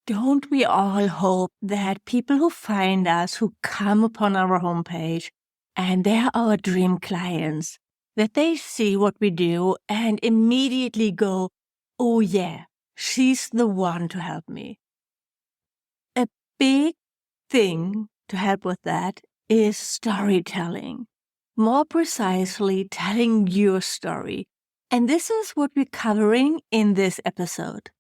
Don't we all hope that people who find us, who come upon our homepage, and they're our dream clients, that they see what we do and immediately go, oh yeah, she's the one to help me. A big thing to help with that is storytelling. More precisely, telling your story. And this is what we're covering in this episode.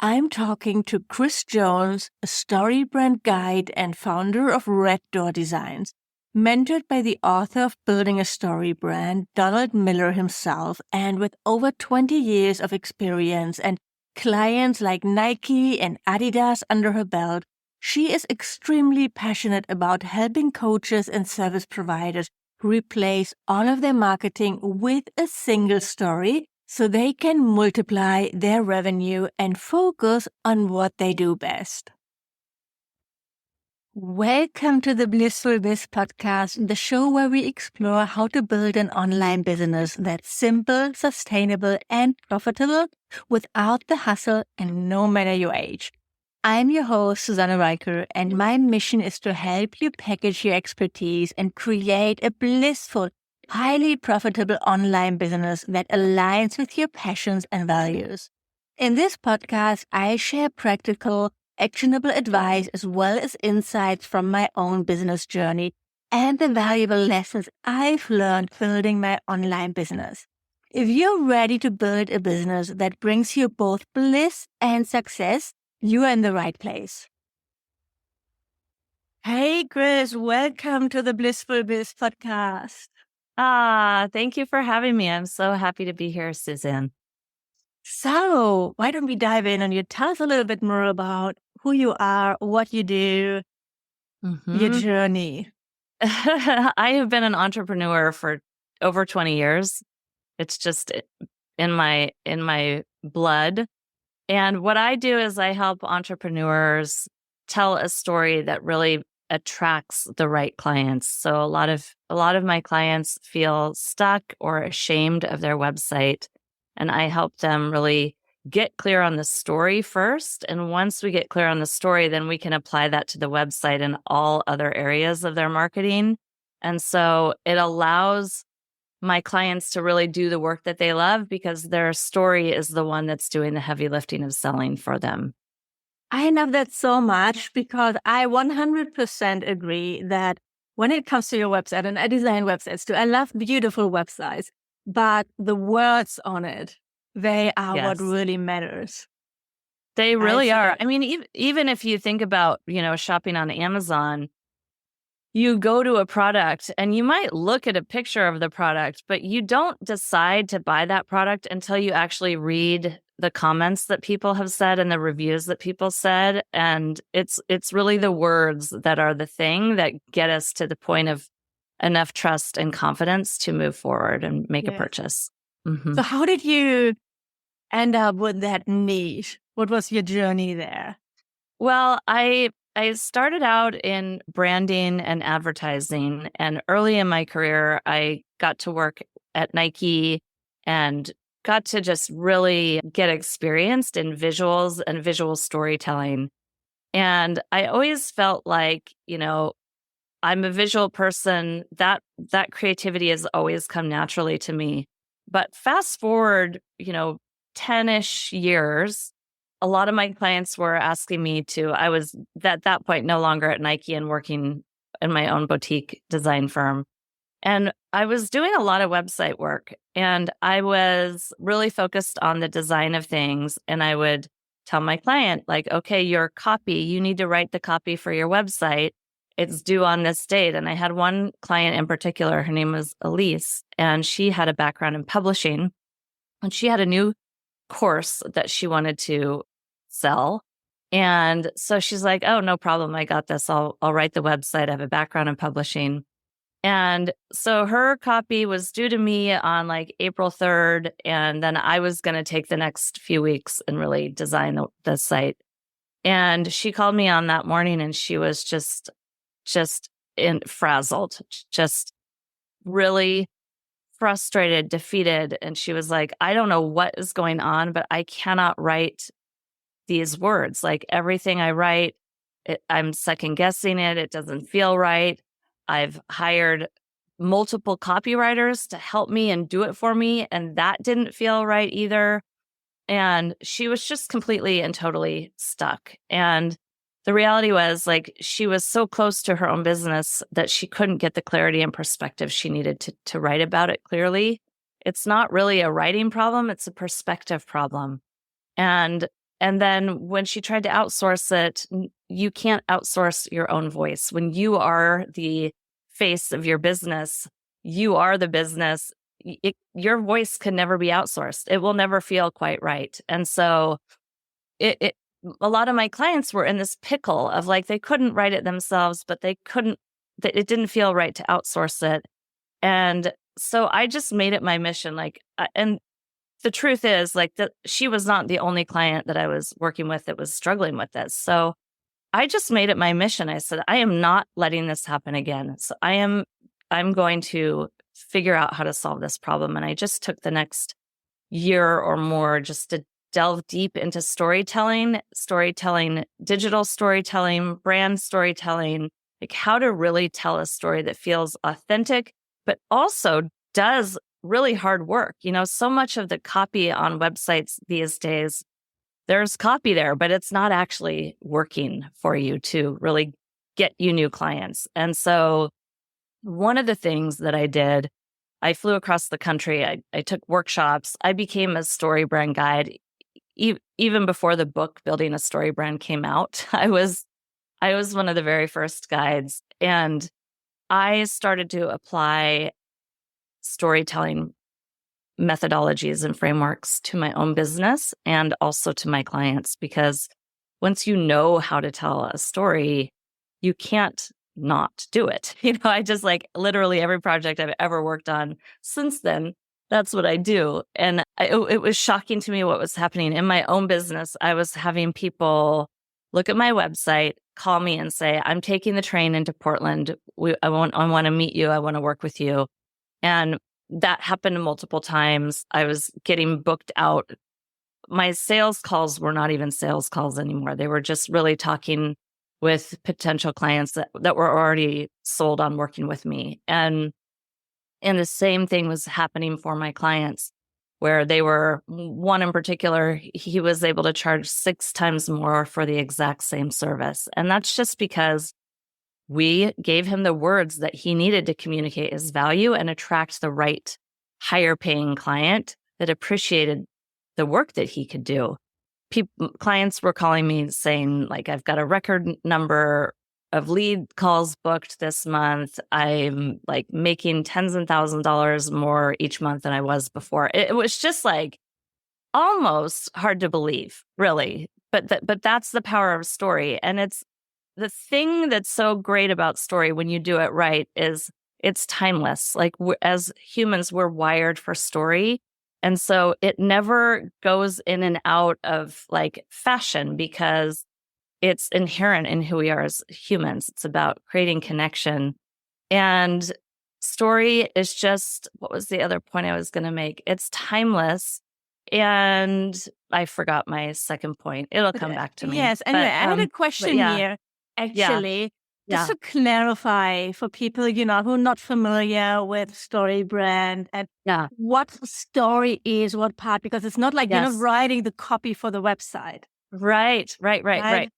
I'm talking to Kris Jones, a StoryBrand guide and founder of Red Door Designs, mentored by the author of Building a Story Brand, Donald Miller himself, and with over 20 years of experience and clients like Nike and Adidas under her belt. She is extremely passionate about helping coaches and service providers replace all of their marketing with a single story so they can multiply their revenue and focus on what they do best. Welcome to the Blissful Biz podcast, the show where we explore how to build an online business that's simple, sustainable, and profitable without the hustle and no matter your age. I'm your host, Susanne Reicher, and my mission is to help you package your expertise and create a blissful, highly profitable online business that aligns with your passions and values. In this podcast, I share practical, actionable advice as well as insights from my own business journey and the valuable lessons I've learned building my online business. If you're ready to build a business that brings you both bliss and success, you are in the right place. Hey, Kris, welcome to the Blissful Biz podcast. Thank you for having me. I'm so happy to be here, Suzanne. So why don't we dive in and you tell us a little bit more about who you are, what you do, your journey. I have been an entrepreneur for over 20 years. It's just in my blood. And what I do is I help entrepreneurs tell a story that really attracts the right clients. So a lot of my clients feel stuck or ashamed of their website, and I help them really get clear on the story first. And once we get clear on the story, then we can apply that to the website and all other areas of their marketing. And so it allows my clients to really do the work that they love because their story is the one that's doing the heavy lifting of selling for them. I love that so much because I 100% agree that when it comes to your website, and I design websites too, I love beautiful websites, but the words on it, they are what really matters. They really are. I mean, even if you think about, shopping on Amazon, you go to a product and you might look at a picture of the product, but you don't decide to buy that product until you actually read the comments that people have said and the reviews that people said. And it's really the words that are the thing that get us to the point of enough trust and confidence to move forward and make a purchase. So how did you end up with that niche? What was your journey there? Well, I started out in branding and advertising, and early in my career, I got to work at Nike and got to just really get experienced in visuals and visual storytelling. And I always felt like, I'm a visual person. That creativity has always come naturally to me. But fast forward, 10-ish years, a lot of my clients were asking me to, I was at that point no longer at Nike and working in my own boutique design firm. And I was doing a lot of website work and I was really focused on the design of things. And I would tell my client, like, okay, your copy, you need to write the copy for your website. It's due on this date. And I had one client in particular, her name was Elise, and she had a background in publishing. And she had a new course that she wanted to sell. And so she's like, oh, no problem. I got this. I'll write the website. I have a background in publishing. And so her copy was due to me on like April 3rd. And then I was going to take the next few weeks and really design the site. And she called me on that morning and she was just frazzled, just really frustrated, defeated. And she was like, I don't know what is going on, but I cannot write these words. Like everything I write, I'm second guessing it. It doesn't feel right. I've hired multiple copywriters to help me and do it for me, and that didn't feel right either. And she was just completely and totally stuck. And the reality was, like, she was so close to her own business that she couldn't get the clarity and perspective she needed to write about it clearly. It's not really a writing problem, it's a perspective problem. And then when she tried to outsource it, you can't outsource your own voice. When you are the face of your business, you are the business. Your voice can never be outsourced. It will never feel quite right. And so a lot of my clients were in this pickle of like, they couldn't write it themselves, but it didn't feel right to outsource it. And so I just made it my mission. And the truth is, like, that she was not the only client that I was working with that was struggling with this. So I just made it my mission. I said, I am not letting this happen again. So I'm going to figure out how to solve this problem. And I just took the next year or more just to delve deep into storytelling, digital storytelling, brand storytelling, like how to really tell a story that feels authentic, but also does really hard work. So much of the copy on websites these days, there's copy there, but it's not actually working for you to really get you new clients. And so one of the things that I did, I flew across the country. I took workshops. I became a StoryBrand guide. Even before the book Building a StoryBrand came out, I was one of the very first guides. And I started to apply storytelling methodologies and frameworks to my own business and also to my clients, because once you know how to tell a story, you can't not do it. I just, like, literally every project I've ever worked on since then, that's what I do. And it was shocking to me what was happening in my own business. I was having people look at my website, call me and say, I'm taking the train into Portland. I want to meet you. I want to work with you. And that happened multiple times. I was getting booked out. My sales calls were not even sales calls anymore. They were just really talking with potential clients that were already sold on working with me. And the same thing was happening for my clients, where they were, one in particular, he was able to charge 6 times more for the exact same service. And that's just because we gave him the words that he needed to communicate his value and attract the right higher paying client that appreciated the work that he could do. Clients were calling me saying, like, I've got a record number of lead calls booked this month. I'm, like, making tens and thousands of dollars more each month than I was before. It was just, like, almost hard to believe, really. But that's the power of story. And it's the thing that's so great about story when you do it right is it's timeless. Like, as humans, we're wired for story. And so it never goes in and out of, like, fashion, because it's inherent in who we are as humans. It's about creating connection. And story is just, what was the other point I was going to make? It's timeless. And I forgot my second point. It'll come back to me. Yes. And I had a question here, actually. Just to clarify for people, who are not familiar with StoryBrand and what the story is, what part, because it's not like you're not writing the copy for the website. Right.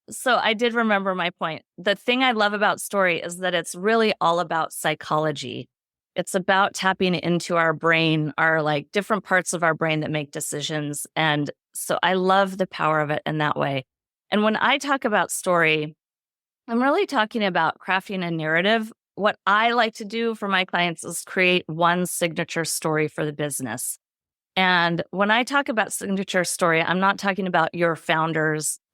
So I did remember my point. The thing I love about story is that it's really all about psychology. It's about tapping into our brain, our, like, different parts of our brain that make decisions. And so I love the power of it in that way. And when I talk about story, I'm really talking about crafting a narrative. What I like to do for my clients is create one signature story for the business. And when I talk about signature story, I'm not talking about the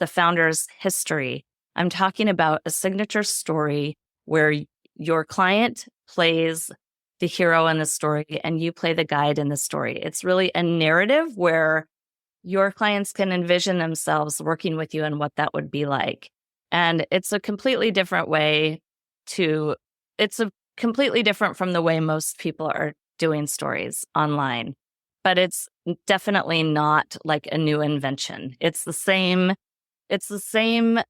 founder's history. I'm talking about a signature story where your client plays the hero in the story and you play the guide in the story. It's really a narrative where your clients can envision themselves working with you and what that would be like. And it's a completely different from the way most people are doing stories online. But it's definitely not like a new invention. It's the same it's the same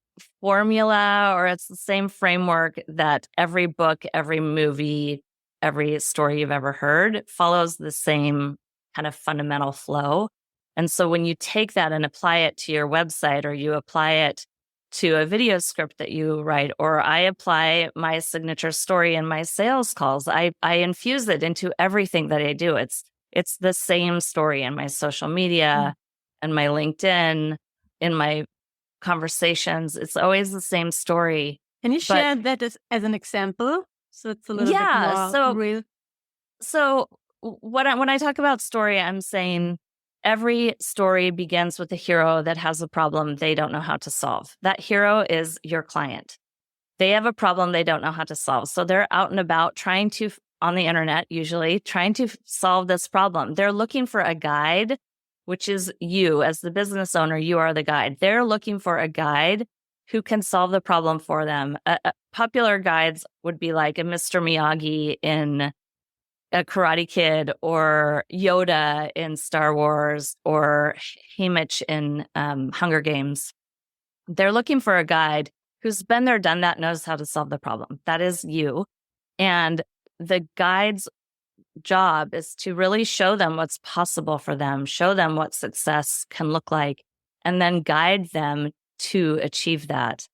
formula, or it's the same framework that every book, every movie, every story you've ever heard follows the same kind of fundamental flow. And so when you take that and apply it to your website, or you apply it to a video script that you write, or I apply my signature story in my sales calls, I infuse it into everything that I do. It's the same story in my social media and my LinkedIn, in my conversations. It's always the same story. Can you share that as an example? So it's a little bit more real. So when I talk about story, I'm saying every story begins with a hero that has a problem they don't know how to solve. That hero is your client. They have a problem they don't know how to solve. So they're out and about trying to, on the internet, usually trying to solve this problem. They're looking for a guide, which is you as the business owner. You are the guide. They're looking for a guide who can solve the problem for them. Popular guides would be like a Mr. Miyagi in a Karate Kid, or Yoda in Star Wars, or Haymitch in Hunger Games. They're looking for a guide who's been there, done that, knows how to solve the problem. That is you. And the guide's job is to really show them what's possible for them, show them what success can look like, and then guide them to achieve that.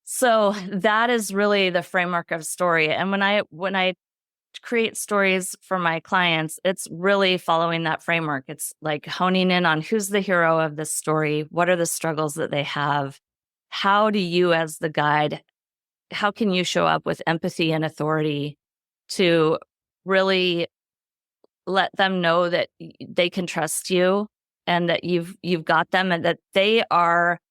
So that is really the framework of story. And when I create stories for my clients, it's really following that framework. It's like honing in on who's the hero of this story, what are the struggles that they have, how do you as the guide, how can you show up with empathy and authority to really let them know that they can trust you, and that you've got them, and that they are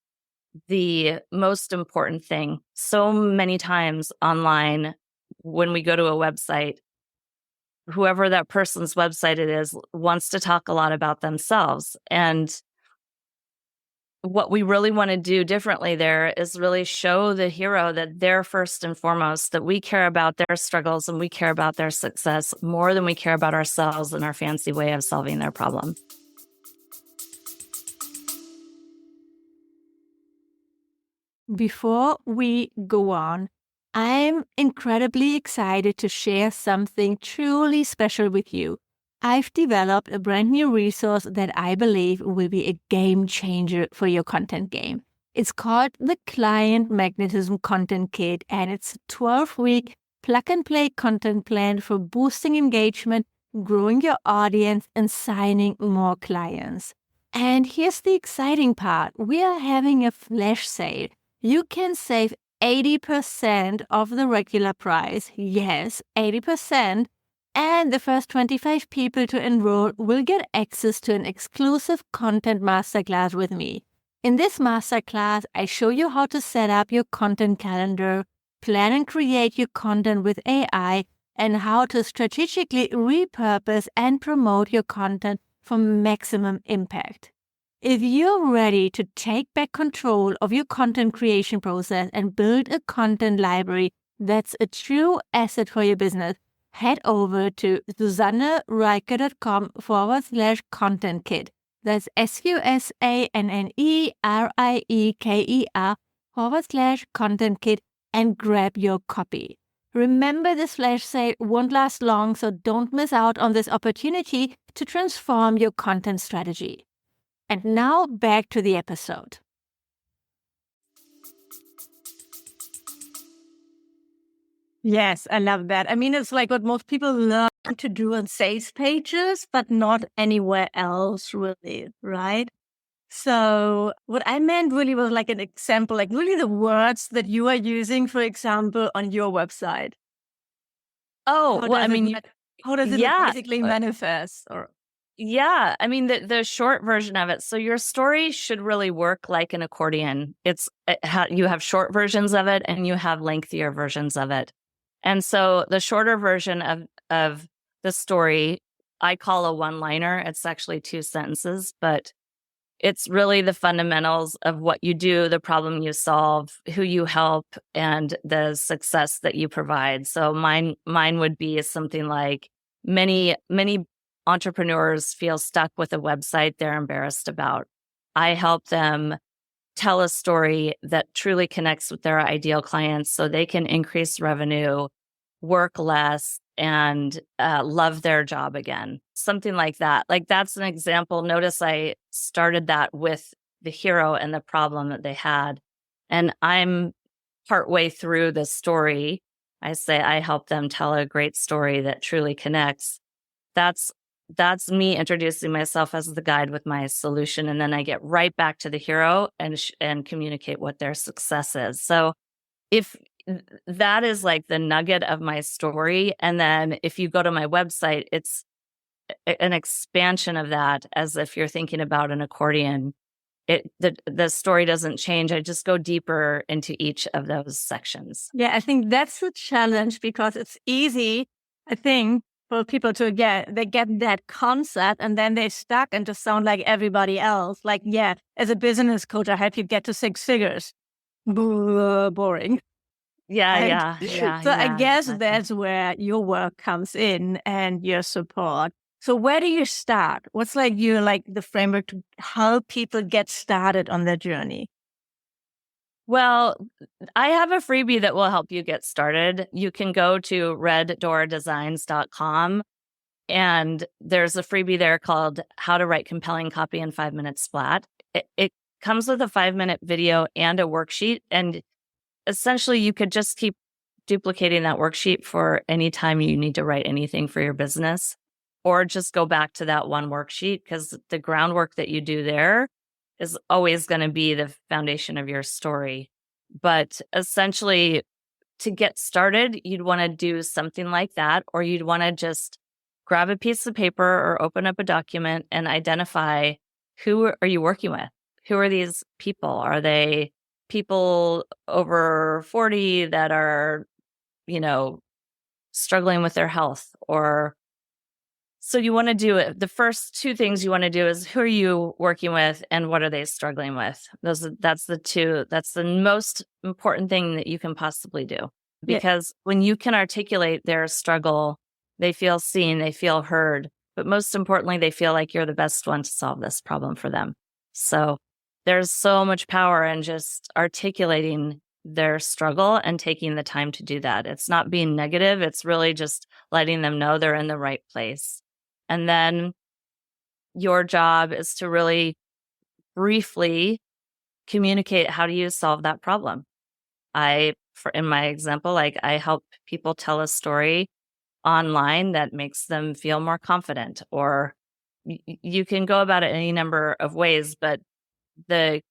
the most important thing. So many times online, when we go to a website, whoever that person's website it is wants to talk a lot about themselves. And what we really want to do differently there is really show the hero that they're first and foremost, that we care about their struggles and we care about their success more than we care about ourselves and our fancy way of solving their problem. Before we go on, I'm incredibly excited to share something truly special with you. I've developed a brand new resource that I believe will be a game changer for your content game. It's called the Client Magnetism Content Kit, and it's a 12-week plug-and-play content plan for boosting engagement, growing your audience, and signing more clients. And here's the exciting part. We are having a flash sale. You can save 80% of the regular price. Yes, 80%. And the first 25 people to enroll will get access to an exclusive content masterclass with me. In this masterclass, I show you how to set up your content calendar, plan and create your content with AI, and how to strategically repurpose and promote your content for maximum impact. If you're ready to take back control of your content creation process and build a content library that's a true asset for your business, head over to susannereiker.com/content kit. That's SUSANNERIEKER/content kit and grab your copy. Remember, this flash sale won't last long, so don't miss out on this opportunity to transform your content strategy. And now back to the episode. Yes, I love that. I mean, it's like what most people learn to do on sales pages, but not anywhere else really, right? So what I meant really was like an example, like really the words that you are using, for example, on your website. Oh, How well, I does mean, how does it yeah. basically manifest? Or Yeah, I mean, the short version of it. So your story should really work like an accordion. You have short versions of it and you have lengthier versions of it. And so the shorter version of the story, I call a one-liner. It's actually 2 sentences, but it's really the fundamentals of what you do, the problem you solve, who you help, and the success that you provide. So mine would be something like, many entrepreneurs feel stuck with a website they're embarrassed about. I help them tell a story that truly connects with their ideal clients so they can increase revenue, work less, and love their job again. Something like that. Like that's an example. Notice I started that with the hero and the problem that they had. And I'm partway through the story. I say I help them tell a great story that truly connects. That's me introducing myself as the guide with my solution, and then I get right back to the hero and communicate what their success is. So if that is like the nugget of my story, and then if you go to my website, it's an expansion of that, as if you're thinking about an accordion. The story doesn't change. I just go deeper into each of those sections. Yeah, I think that's the challenge, because it's easy, I think, for people to get that concept and then they're stuck and just sound like everybody else. Like, yeah, as a business coach, I help you get to 6 figures. Boring. Yeah. So I guess exactly. that's where your work comes in and your support. So where do you start? What's like the framework to help people get started on their journey? Well, I have a freebie that will help you get started. You can go to reddoordesigns.com, and there's a freebie there called How to Write Compelling Copy in 5 Minutes Flat. It comes with a 5-minute video and a worksheet. And essentially, you could just keep duplicating that worksheet for any time you need to write anything for your business, or just go back to that one worksheet, because the groundwork that you do there is always going to be the foundation of your story. But essentially, to get started, you'd want to do something like that, or you'd want to just grab a piece of paper or open up a document and identify, who are you working with? Who are these people? Are they people over 40 that are, struggling with their health? Or so you want to do it. The first 2 things you want to do is, who are you working with and what are they struggling with? That's the most important thing that you can possibly do. Because when you can articulate their struggle, they feel seen, they feel heard, but most importantly, they feel like you're the best one to solve this problem for them. So there's so much power in just articulating their struggle and taking the time to do that. It's not being negative. It's really just letting them know they're in the right place. And then your job is to really briefly communicate, how do you solve that problem? In my example, I help people tell a story online that makes them feel more confident, or you can go about it any number of ways. But the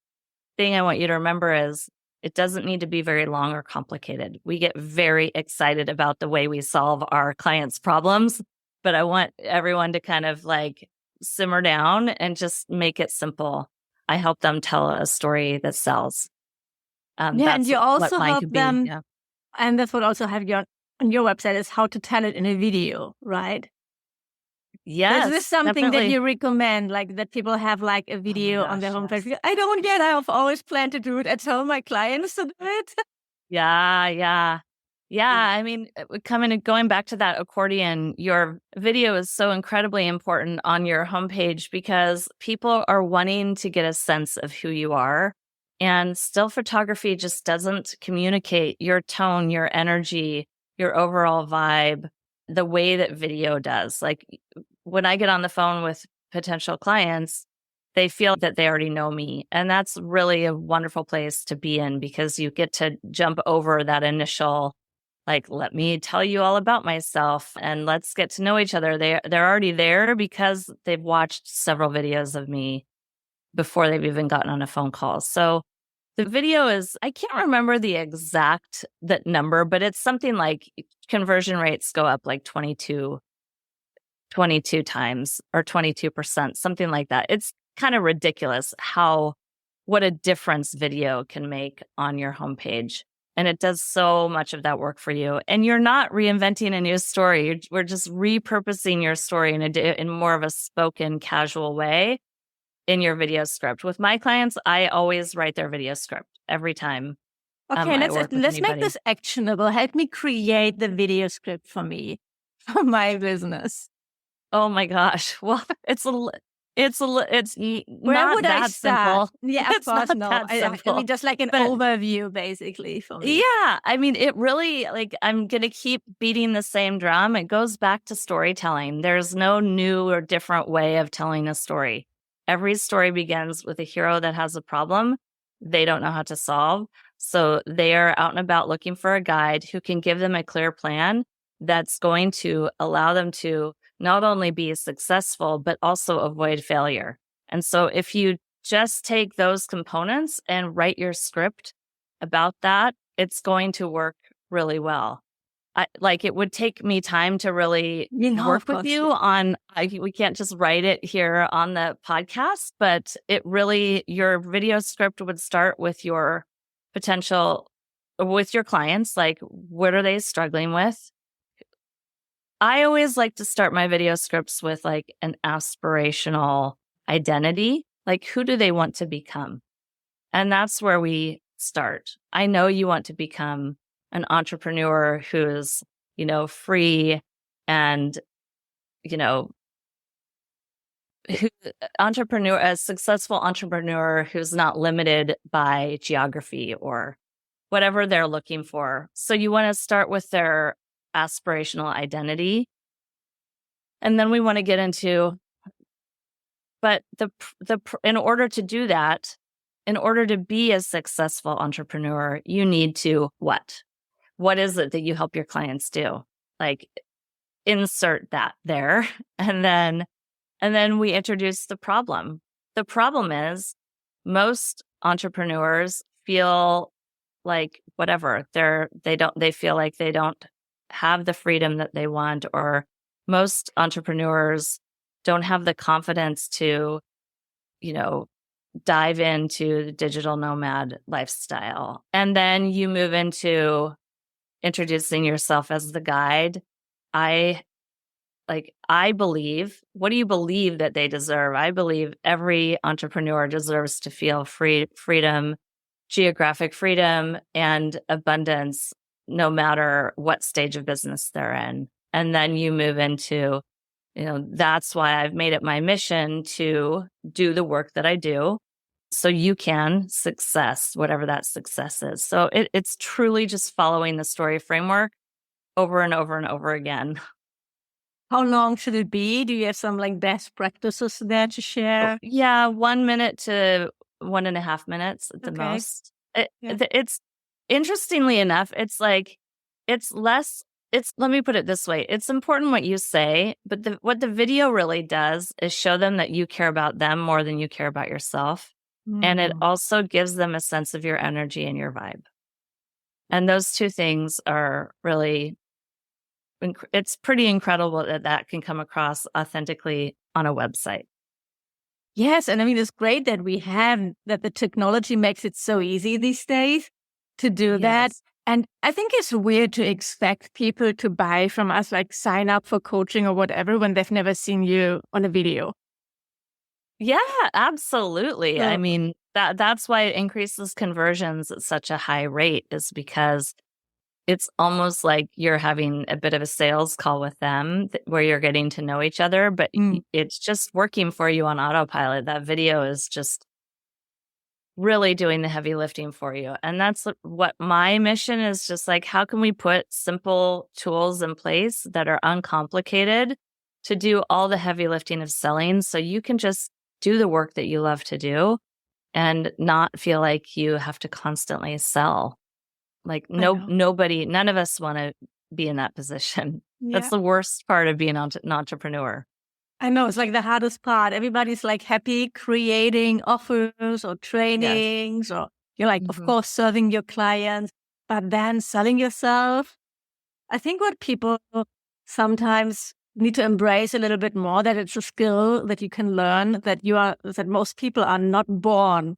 thing I want you to remember is, it doesn't need to be very long or complicated. We get very excited about the way we solve our clients' problems, but I want everyone to kind of simmer down and just make it simple. I help them tell a story that sells. And you also help them, yeah. And that's what also have on your website is how to tell it in a video, right? Yes. Is this something definitely. that you recommend, that people have a video on their homepage? Yes. I don't get. I've always planned to do it. I tell my clients to do it. Yeah. I mean, going back to that accordion, your video is so incredibly important on your homepage, because people are wanting to get a sense of who you are. And still photography just doesn't communicate your tone, your energy, your overall vibe the way that video does. When I get on the phone with potential clients, they feel that they already know me. And that's really a wonderful place to be in, because you get to jump over that initial, let me tell you all about myself and let's get to know each other. They're already there because they've watched several videos of me before they've even gotten on a phone call. So the video is, I can't remember the exact number, but it's something like conversion rates go up 22 times or 22%, something like that. It's kind of ridiculous what a difference video can make on your homepage. And it does so much of that work for you. And you're not reinventing a new story. We're just repurposing your story in more of a spoken, casual way in your video script. With my clients, I always write their video script every time. Okay, let's make this actionable. Help me create the video script for me, for my business. Oh my gosh. Well, Where not would I that start? simple. Yeah, of It's course, not no. that I simple. mean, just like an But overview, basically, for me. yeah, I mean, it really, like, I'm going to keep beating the same drum. It goes back to storytelling. There's no new or different way of telling a story. Every story begins with a hero that has a problem they don't know how to solve. So they are out and about looking for a guide who can give them a clear plan that's going to allow them to not only be successful, but also avoid failure. And so if you just take those components and write your script about that, it's going to work really well. It would take me time to really work Of with course. you on, we can't just write it here on the podcast, but your video script would start with your with your clients, like what are they struggling with? I always like to start my video scripts with like an aspirational identity, like who do they want to become? And that's where we start. I know you want to become an entrepreneur who's, free and, a successful entrepreneur who's not limited by geography or whatever they're looking for. So you want to start with their aspirational identity. And then we want to get into, but in order to do that, in order to be a successful entrepreneur, you need to what? What is it that you help your clients do? Like insert that there. And then we introduce the problem. The problem is most entrepreneurs feel like whatever, they feel like they don't have the freedom that they want, or most entrepreneurs don't have the confidence to, dive into the digital nomad lifestyle. And then you move into introducing yourself as the guide. I believe, what do you believe that they deserve? I believe every entrepreneur deserves to feel freedom, geographic freedom, and abundance, no matter what stage of business they're in. And then you move into, that's why I've made it my mission to do the work that I do so you can success, whatever that success is. So it's truly just following the story framework over and over and over again. How long should it be? Do you have some like best practices there to share? Yeah, 1 minute to 1.5 minutes at the most. It's interestingly enough, it's like, let me put it this way. It's important what you say, but what the video really does is show them that you care about them more than you care about yourself. And it also gives them a sense of your energy and your vibe. And those two things are really, it's pretty incredible that can come across authentically on a website. Yes. And I mean, it's great that that the technology makes it so easy these days to do that. And I think it's weird to expect people to buy from us, like sign up for coaching or whatever, when they've never seen you on a video. Yeah, absolutely. I mean, that's why it increases conversions at such a high rate, is because it's almost like you're having a bit of a sales call with them where you're getting to know each other, but it's just working for you on autopilot. That video is just really doing the heavy lifting for you. And that's what my mission is, just like, how can we put simple tools in place that are uncomplicated to do all the heavy lifting of selling, so you can just do the work that you love to do and not feel like you have to constantly sell. Like nobody, none of us want to be in that position. Yeah. That's the worst part of being an entrepreneur. I know, it's like the hardest part. Everybody's like happy creating offers or trainings, or you're like, of course, serving your clients, but then selling yourself. I think what people sometimes need to embrace a little bit more, that it's a skill that you can learn, that most people are not born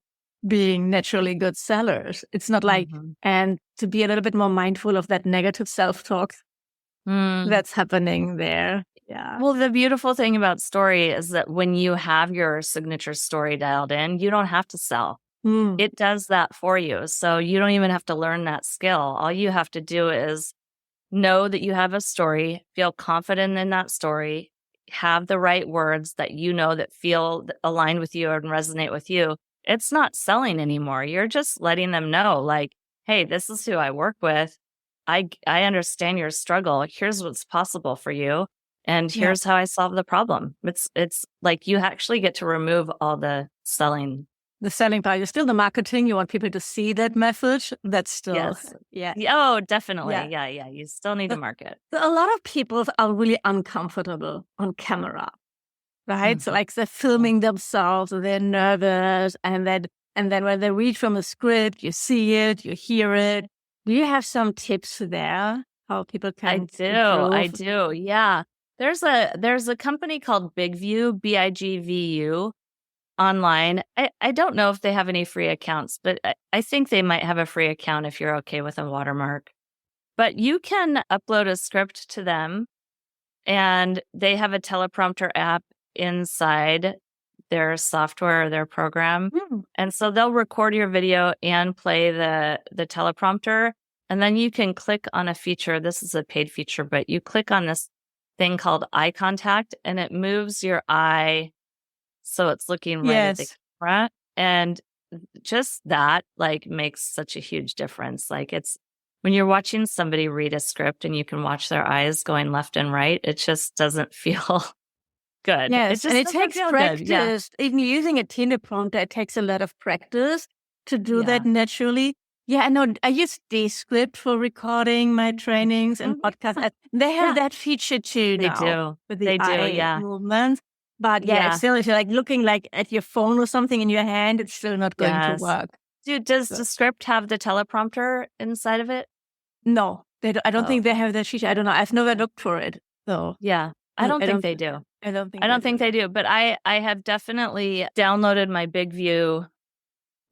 being naturally good sellers. It's not like, and to be a little bit more mindful of that negative self-talk that's happening there. Yeah. Well, the beautiful thing about story is that when you have your signature story dialed in, you don't have to sell. It does that for you. So you don't even have to learn that skill. All you have to do is know that you have a story, feel confident in that story, have the right words that that feel aligned with you and resonate with you, it's not selling anymore. You're just letting them know, like, hey, this is who I work with. I understand your struggle. Here's what's possible for you. And Yeah. here's how I solve the problem. It's like you actually get to remove all the selling. The selling part is still the marketing. You want people to see that message. That's still, Yes. yeah. Oh, definitely. Yeah. Yeah. You still need to market. A lot of people are really uncomfortable on camera, right? So Mhm. like they're filming themselves, they're nervous, and then when they read from a script, you see it, you hear it. Do you have some tips there how people can improve? I do. Yeah. There's a company called BigView, BIGVU online. I don't know if they have any free accounts, but I think they might have a free account if you're okay with a watermark. But you can upload a script to them, and they have a teleprompter app inside their software or their program. Hmm. And so they'll record your video and play the teleprompter. And then you can click on a feature. This is a paid feature, but you click on this thing called eye contact, and it moves your eye so it's looking right at the Yes. camera. And just that like makes such a huge difference. Like it's when you're watching somebody read a script and you can watch their eyes going left and right, it just doesn't feel good. It Yes, just and it doesn't takes feel practice. good. Yeah. Even using a teleprompter, it takes a lot of practice to do Yeah. that naturally. Yeah, I know. I use Descript for recording my trainings and Mhm. podcasts. They have Yeah. that feature too They now do. with the They do. eye Yeah. movements. But yeah, it's Yeah. still, if you're like looking like at your phone or something in your hand, it's still not going to Yes. work. Dude, does So, the script have the teleprompter inside of it? no, they don't, I don't Oh, think they have that feature. I don't know. I've never looked for it. So yeah. I don't I think don't, they do. I don't I think they don't think do. they do, but I have definitely downloaded my Big View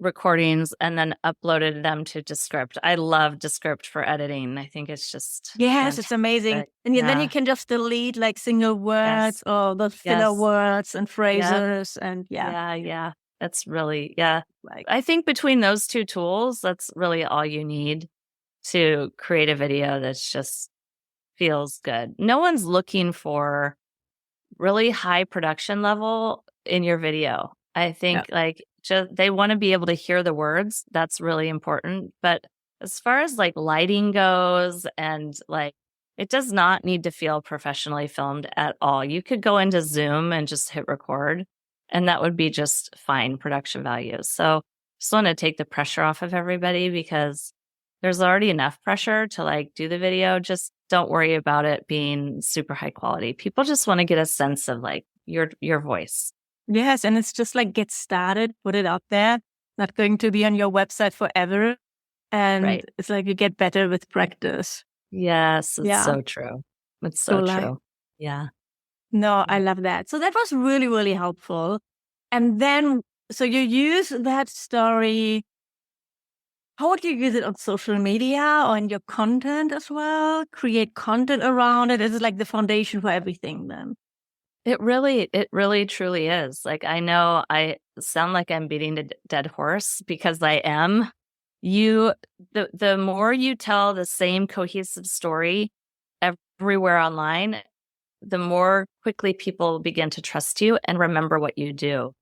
recordings and then uploaded them to Descript. I love Descript for editing. I think it's just Yes, it's amazing. fantastic. And then you Yeah. can just delete like single Yes. words or those filler Yes. words and Yep. phrases. And yeah, Yeah. That's really, yeah. like, I think between those two tools, that's really all you need to create a video that's just feels good. No one's looking for really high production level in your video. I yeah, think like just they want to be able to hear the words. That's really important. But as far as like lighting goes and like it does not need to feel professionally filmed at all. You could go into Zoom and just hit record and that would be just fine production values. So just want to take the pressure off of everybody because there's already enough pressure to like do the video. Just don't worry about it being super high quality. People just want to get a sense of like your voice. yes. And it's just like get started, put it out there, not going to be on your website forever. And Right. it's like you get better with practice. Yes, it's Yeah. so true. It's So so like, true. Yeah. no, I Yeah. love that. So that was really, really helpful. And then, so you use that story. How would you use it on social media or in your content as well? Create content around it? Is it like the foundation for everything then? It really truly is. Like I know I sound like I'm beating a dead horse because I am. The more you tell the same cohesive story everywhere online, the more quickly people begin to trust you and remember what you do.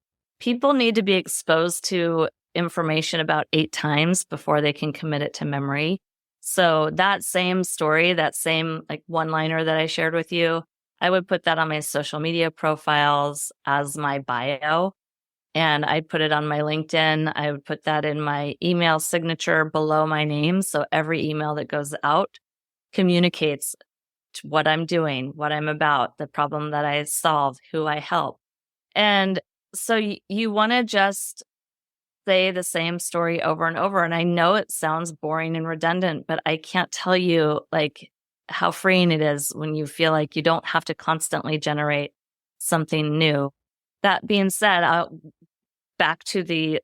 People need to be exposed to information about 8 times before they can commit it to memory. So that same story, that same like one-liner that I shared with you, I would put that on my social media profiles as my bio. And I'd put it on my LinkedIn. I would put that in my email signature below my name. So every email that goes out communicates what I'm doing, what I'm about, the problem that I solve, who I help. And so you want to just say the same story over and over. And I know it sounds boring and redundant, but I can't tell you like how freeing it is when you feel like you don't have to constantly generate something new. That being said, back to the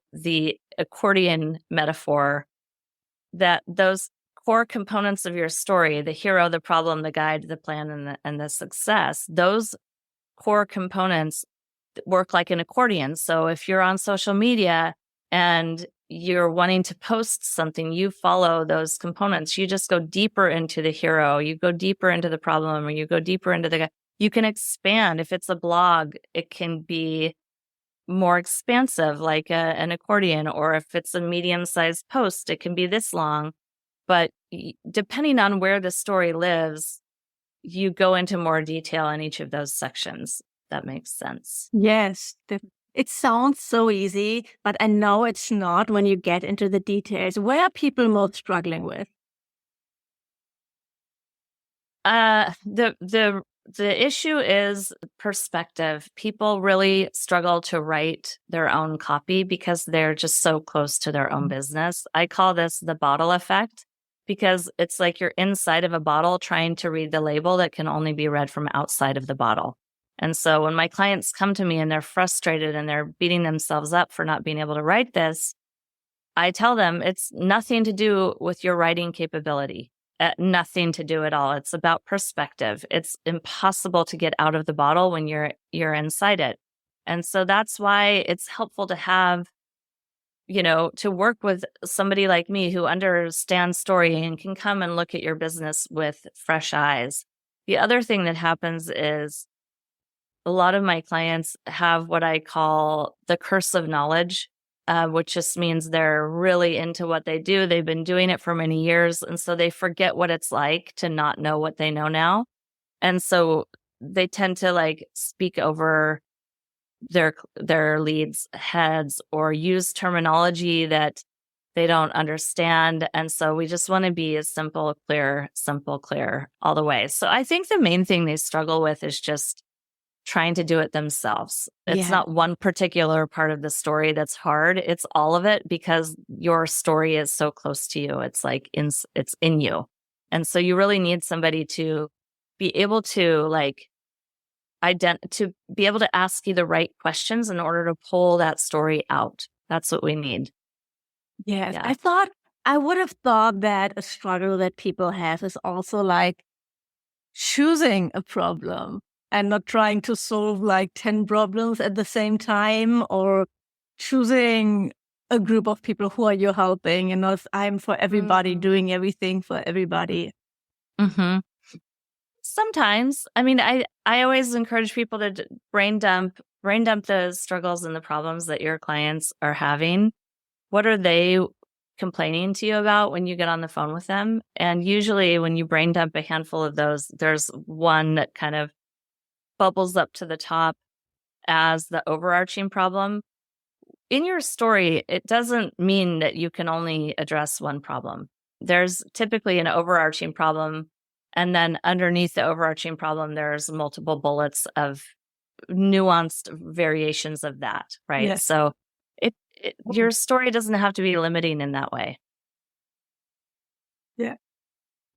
accordion metaphor, that those core components of your story, the hero, the problem, the guide, the plan, and the success, those core components work like an accordion. So if you're on social media and you're wanting to post something, you follow those components. You just go deeper into the hero, you go deeper into the problem, or you go deeper into the guy. You can expand. If it's a blog, it can be more expansive, like an accordion, or if it's a medium-sized post, it can be this long. But depending on where the story lives, you go into more detail in each of those sections. That makes sense. Yes, it sounds so easy, but I know it's not when you get into the details. Where are people most struggling with? The issue is perspective. People really struggle to write their own copy because they're just so close to their own business. I call this the bottle effect because it's like you're inside of a bottle trying to read the label that can only be read from outside of the bottle. And so when my clients come to me and they're frustrated and they're beating themselves up for not being able to write this, I tell them it's nothing to do with your writing capability. Nothing to do at all. It's about perspective. It's impossible to get out of the bottle when you're inside it. And so that's why it's helpful to have, to work with somebody like me who understands story and can come and look at your business with fresh eyes. The other thing that happens is a lot of my clients have what I call the curse of knowledge, which just means they're really into what they do. They've been doing it for many years. And so they forget what it's like to not know what they know now. And so they tend to speak over their leads' heads or use terminology that they don't understand. And so we just want to be as simple, clear all the way. So I think the main thing they struggle with is just trying to do it themselves. It's not one particular part of the story that's hard. It's all of it because your story is so close to you. It's it's in you. And so you really need somebody to be able to to be able to ask you the right questions in order to pull that story out. That's what we need. Yes. Yeah. I would have thought that a struggle that people have is also choosing a problem and not trying to solve 10 problems at the same time, or choosing a group of people who are you helping and not if I'm for everybody, doing everything for everybody. Mm-hmm. Sometimes. I mean, I always encourage people to brain dump the struggles and the problems that your clients are having. What are they complaining to you about when you get on the phone with them? And usually when you brain dump a handful of those, there's one that kind of bubbles up to the top as the overarching problem. In your story, it doesn't mean that you can only address one problem. There's typically an overarching problem, and then underneath the overarching problem, there's multiple bullets of nuanced variations of that, right? Yes. So your story doesn't have to be limiting in that way. Yeah.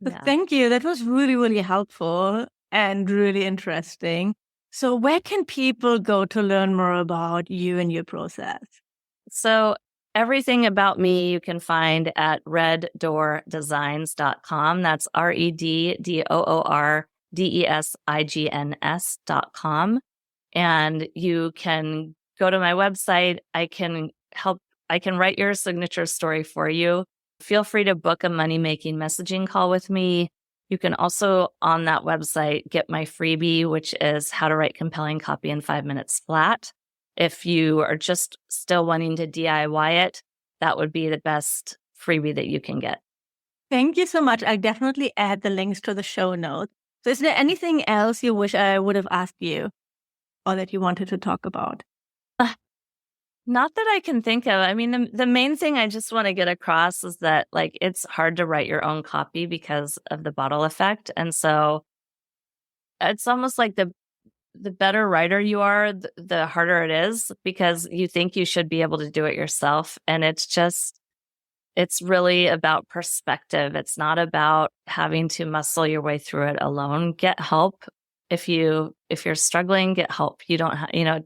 But thank you. That was really, really helpful and really interesting. So where can people go to learn more about you and your process? So everything about me you can find at reddoordesigns.com. That's reddoordesigns.com. And you can go to my website. I can write your signature story for you. Feel free to book a money-making messaging call with me. You can also, on that website, get my freebie, which is how to write compelling copy in 5 minutes flat. If you are just still wanting to DIY it, that would be the best freebie that you can get. Thank you so much. I'll definitely add the links to the show notes. So is there anything else you wish I would have asked you or that you wanted to talk about? Not that I can think of. I mean, the main thing I just want to get across is that it's hard to write your own copy because of the bottle effect. And so it's almost like the better writer you are, the harder it is because you think you should be able to do it yourself. And it's really about perspective. It's not about having to muscle your way through it alone. Get help. If you're struggling, get help. You don't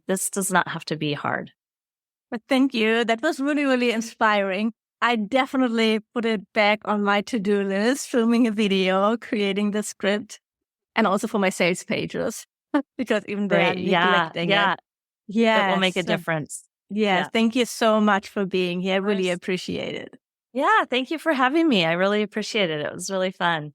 this does not have to be hard. But thank you. That was really, really inspiring. I definitely put it back on my to-do list, filming a video, creating the script, and also for my sales pages, because even they're neglecting it. Yeah, that will make a difference. Yes, thank you so much for being here. I really appreciate it. Yeah, thank you for having me. I really appreciate it. It was really fun.